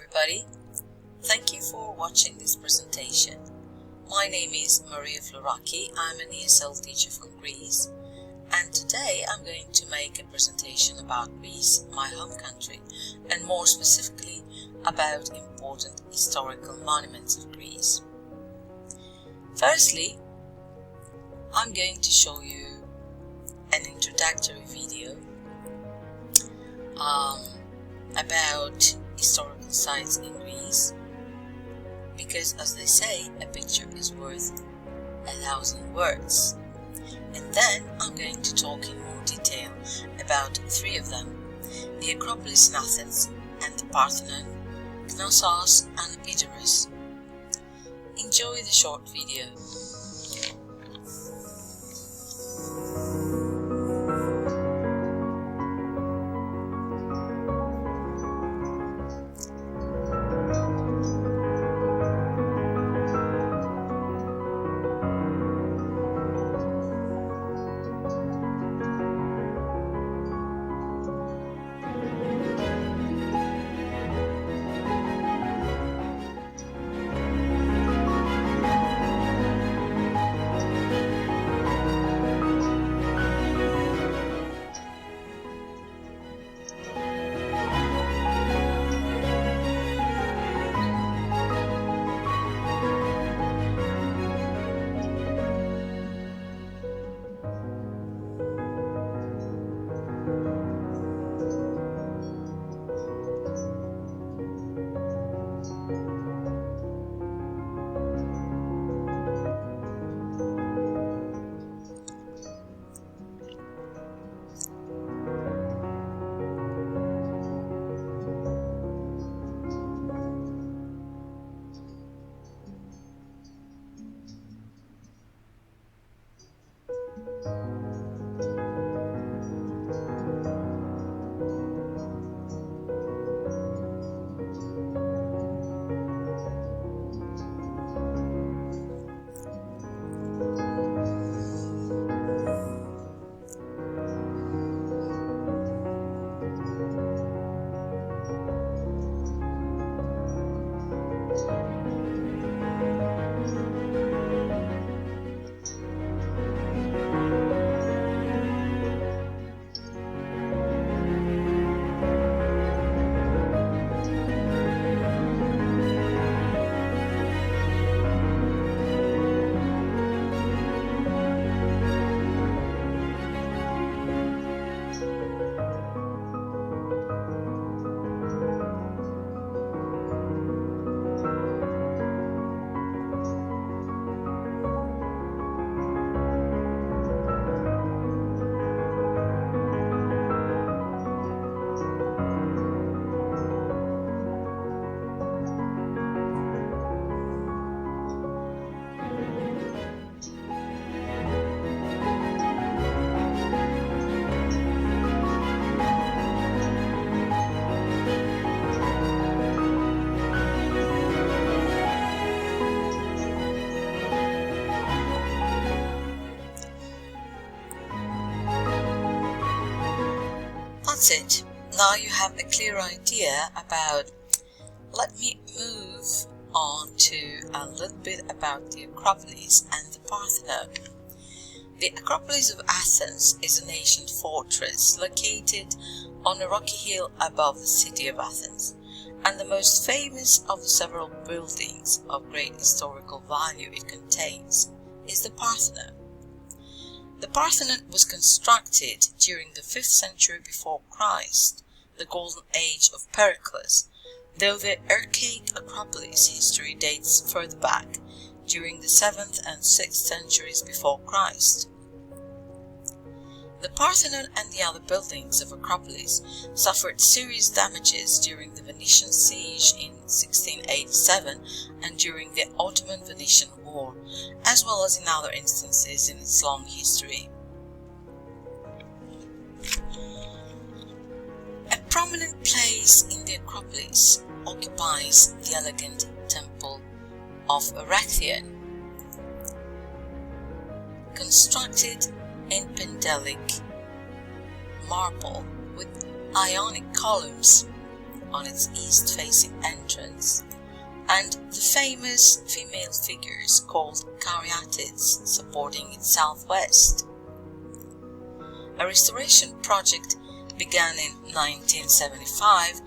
everybody. Thank you for watching this presentation. My name is Maria Floraki. I'm an ESL teacher from Greece, and today I'm going to make a presentation about Greece, my home country, and more specifically about important historical monuments of Greece. Firstly, I'm going to show you an introductory video about historical sites in Greece, because as they say, a picture is worth 1,000 words. And then I'm going to talk in more detail about three of them: the Acropolis in Athens and the Parthenon, Knossos and Epidaurus. Enjoy the short video. That's it. Now you have a clear idea about. Let me move on to a little bit about the Acropolis and the Parthenon. The Acropolis of Athens is an ancient fortress located on a rocky hill above the city of Athens, and the most famous of the several buildings of great historical value it contains is the Parthenon. The Parthenon was constructed during the 5th century before Christ, the golden age of Pericles, though the archaic Acropolis history dates further back, during the 7th and 6th centuries before Christ. The Parthenon and the other buildings of Acropolis suffered serious damages during the Venetian siege in 1687 and during the Ottoman-Venetian War, as well as in other instances in its long history. A prominent place in the Acropolis occupies the elegant temple of Erechtheion, constructed in Pentelic marble with Ionic columns. on its east-facing entrance, and the famous female figures called caryatids supporting its southwest. A restoration project began in 1975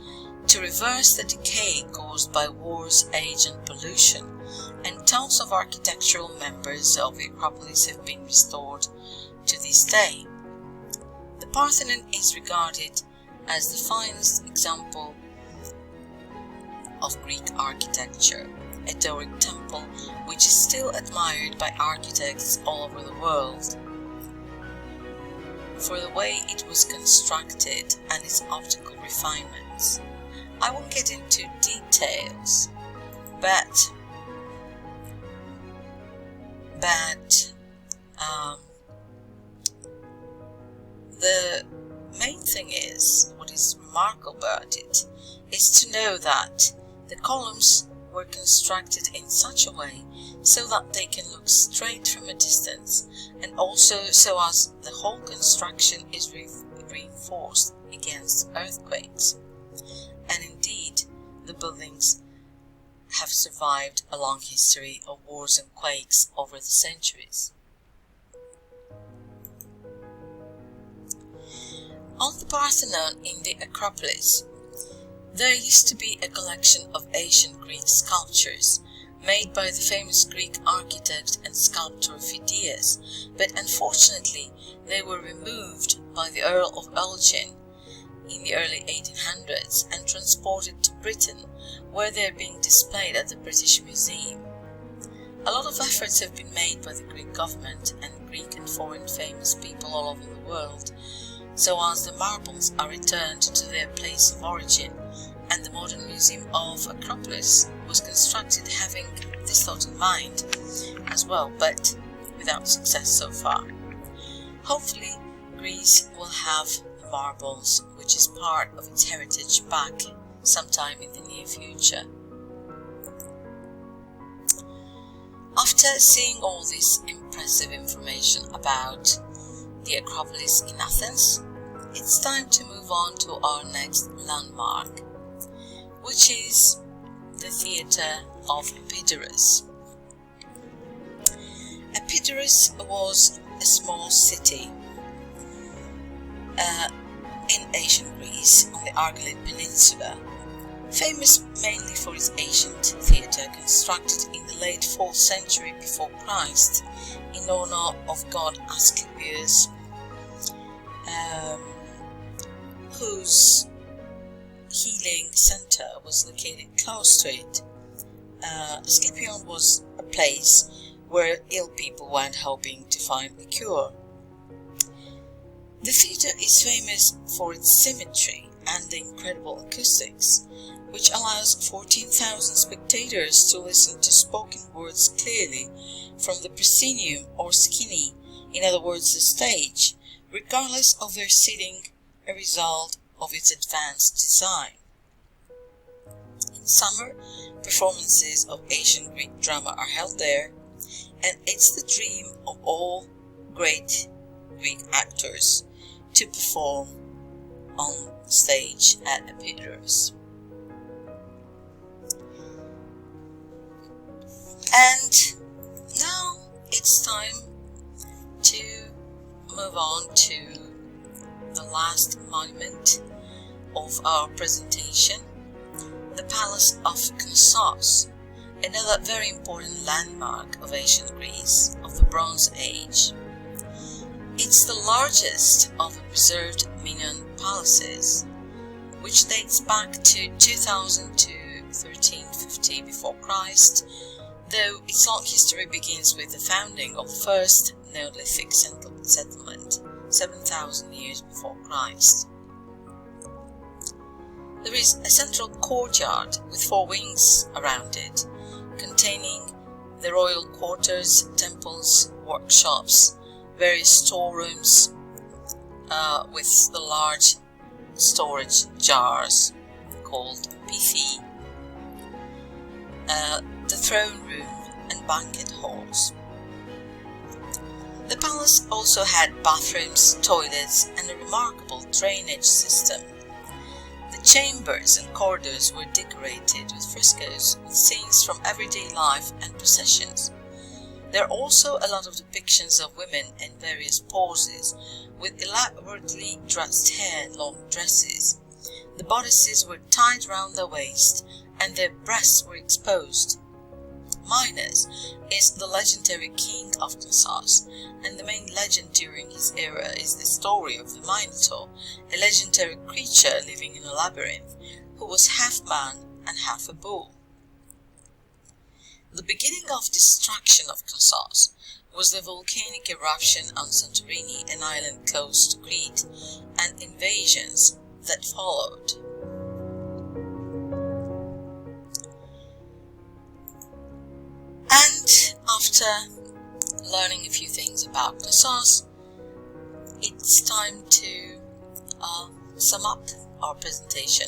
to reverse the decay caused by wars, age and pollution, and tons of architectural members of the Acropolis have been restored to this day. The Parthenon is regarded as the finest example of Greek architecture, a Doric temple which is still admired by architects all over the world for the way it was constructed and its optical refinements. I won't get into details, but the main thing is, what is remarkable about it, is to know that the columns were constructed in such a way so that they can look straight from a distance, and also so as the whole construction is reinforced against earthquakes. And indeed, the buildings have survived a long history of wars and quakes over the centuries. On the Parthenon in the Acropolis, there used to be a collection of ancient Greek sculptures made by the famous Greek architect and sculptor Phidias, but unfortunately they were removed by the Earl of Elgin in the early 1800s and transported to Britain, where they are being displayed at the British Museum. A lot of efforts have been made by the Greek government and Greek and foreign famous people all over the world, so as the marbles are returned to their place of origin, and the modern Museum of Acropolis was constructed having this thought in mind as well, but without success so far. Hopefully Greece will have the marbles, which is part of its heritage, back sometime in the near future. After seeing all this impressive information about the Acropolis in Athens, it's time to move on to our next landmark, which is the Theatre of Epidaurus. Epidaurus was a small city in ancient Greece on the Argolid Peninsula, famous mainly for its ancient theatre constructed in the late 4th century before Christ in honor of god Asclepius, whose healing center was located close to it. Asclepion was a place where ill people went hoping to find a cure. The theatre is famous for its symmetry and the incredible acoustics, which allows 14,000 spectators to listen to spoken words clearly from the proscenium or skini, in other words the stage, regardless of their sitting, a result of its advanced design. In summer, performances of ancient Greek drama are held there, and it's the dream of all great Greek actors to perform on stage at Epidaurus. And now it's time to move on to the last monument of our presentation, the Palace of Knossos, another very important landmark of ancient Greece of the Bronze Age. It's the largest of the preserved Minoan palaces, which dates back to 2000 to 1350 before Christ, though its long history begins with the founding of the first Neolithic settlement 7,000 years before Christ. There is a central courtyard with 4 wings around it, containing the royal quarters, temples, workshops, various storerooms with the large storage jars called pithi, the throne room and banquet halls. The palace also had bathrooms, toilets and a remarkable drainage system. The Chambers and corridors were decorated with frescoes with scenes from everyday life and processions. There are also a lot of depictions of women in various poses, with elaborately dressed hair and long dresses. The bodices were tied round the waist and their breasts were exposed. Minos is the legendary king of Knossos, and the main legend during his era is the story of the Minotaur, a legendary creature living in a labyrinth, who was half man and half a bull. The beginning of destruction of Knossos was the volcanic eruption on Santorini, an island close to Crete, and invasions that followed. And after learning a few things about Knossos, it's time to sum up our presentation.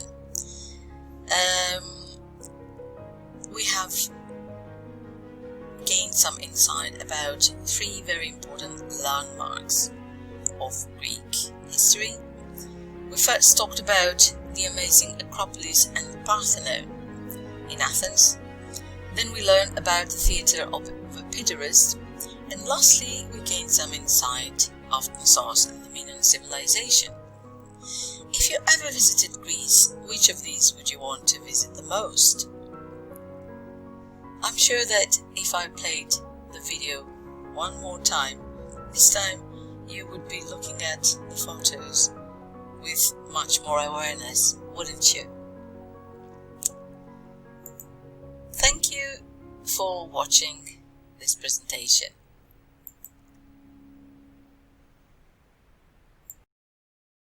We have gained some insight about three very important landmarks of Greek history. We first talked about the amazing Acropolis and the Parthenon in Athens. Then we learned about the theatre of Epidaurus, and lastly we gained some insight of Knossos and the Minoan civilization. If you ever visited Greece, which of these would you want to visit the most? I'm sure that if I played the video one more time, this time you would be looking at the photos with much more awareness, wouldn't you? Thank you for watching this presentation.